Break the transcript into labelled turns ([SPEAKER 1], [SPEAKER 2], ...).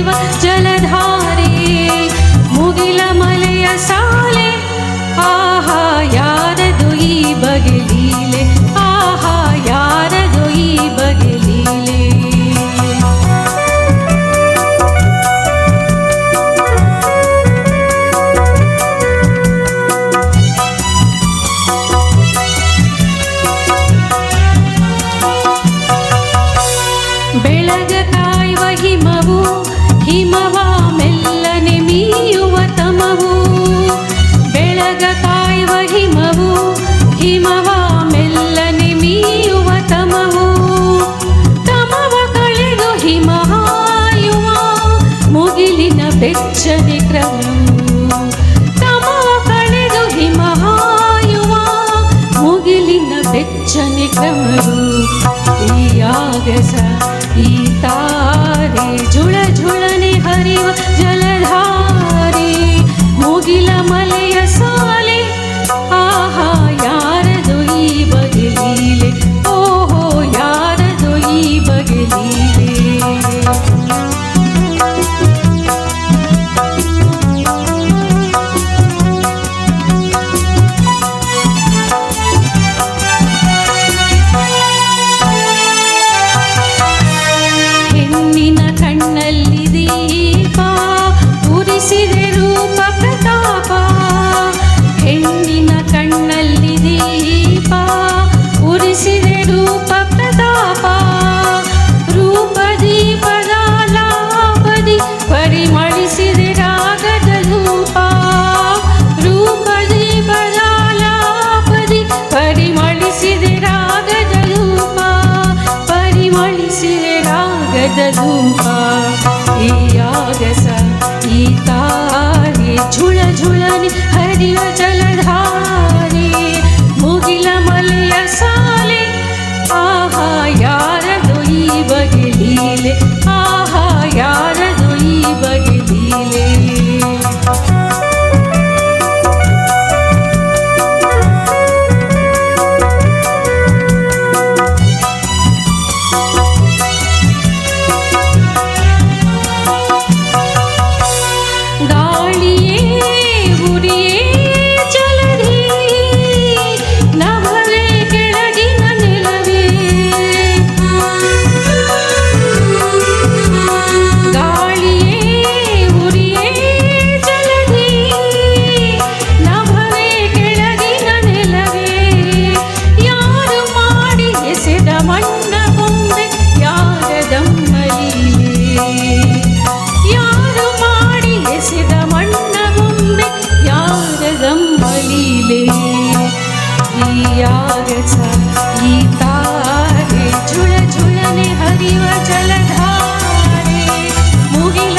[SPEAKER 1] ಹರಿವ ಜಲಧಾರೆ ಮುಗಿಲ ಮಲೆಯ ಸಾಲೆ ಆಹಾ ಯಾರದು ಈ ಬಗೆ ಲೀಲೆ ಆಹಾ ಯಾರದು ಈ ಬಗೆ ಲೀಲೆ ಬೆಳಗ ಕಾಯುವ ಹಿಮವು ಹಿಮವ ಮೆಲ್ಲನೆ ಮೀಯುವ ತಮವು ಬೆಳಗ ಕಾಯುವ ಹಿಮವು ಹಿಮವ ಮೆಲ್ಲನೆ ಮೀಯುವ ತಮವು ತಮವ ಕಳೆದು ಹಿಮ ಹಾಯುವ ಮುಗಿಲಿನ ಬೆಚ್ಚನೆ ಕ್ರಮವು ತಮವ ಕಳೆದು ಹಿಮ ಹಾಯುವ ಮುಗಿಲಿನ ಬೆಚ್ಚನೆ ಕ್ರಮವು ಈ ಆಗಸ ಈ ತಾರೆ ಝುಳ ಝುಳನೆ ಹರಿವ ಜಲಧಾರೆ ಮುಗಿಲ ಮಲೆಯ ಸಾಲೆ ಆಹಾ ಯಾರದು ಈ ಬಗೆ ಲೀಲೆ ಓಹೋ ಯಾರದು ಈ ಬಗೆ ಲೀಲೆ ಹೆಣ್ಣಿನ ಕಣ್ಣಲ್ಲಿ ದೀಪ ಉರಿಸಿದೆ ರೂಪ ಪ್ರತಾಪ ಹೆಣ್ಣಿನ ಕಣ್ಣಲ್ಲಿ ದೀಪ ಉರಿಸಿದೆ ರೂಪ ಪ್ರತಾಪ ರೂಪ ದೀಪದ ಲಾಪದಿ ಪರಿಮಳಿಸಿದೆ ರಾಗದ ಧೂಪ ರೂಪ ದೀಪದ ಲಾಪದಿ ಪರಿಮಳಿಸಿದೆ ರಾಗದ ಧೂಪ ಪರಿಮಳಿಸಿದೆ ರಾಗದ ಧೂಪ ಈ ಆಗಸ ಈ ತಾರೆ ಝುಳ ಝುಳನೆ ಹರಿವ ಜಲಧಾರೆ ಮುಗಿಲ ಮಲೆಯ ಸಾಲೆ ಆಹಾ ಯಾರದು ಈ ಬಗೆ ಲೀಲೆ ಆಹಾ ಯಾರದು ಈ ಬಗೆ ಲೀಲೆ ಗಾಳಿಯೇ ಉರಿಯೇ ಜಲಧಿ ನಭವೇ ಕೆಳಗಿನ ನೆಲವೇ ಗಾಳಿಯೇ ಉರಿಯೇ ಜಲಧಿ ನಭವೇ ಕೆಳಗಿನ ನೆಲವೇ ಯಾರು ಮಾಡಿ ಎಸೆದ ಮಣ್ಣ ಬೊಂಬೆ ಯಾರದಮ್ಮಲೀಲೆ ಯಾರು ಮಾಡಿ ಎಸೆದ ಮಣ್ಣ ಬೊಂಬೆ ಯಾರದಮ್ಮಲೀಲೆ ಈ ಆಗಸ ಈ ತಾರೆ ಝುಳ ಝುಳನೆ ಹರಿವ ಜಲಧಾರೆ ಮುಗಿಲ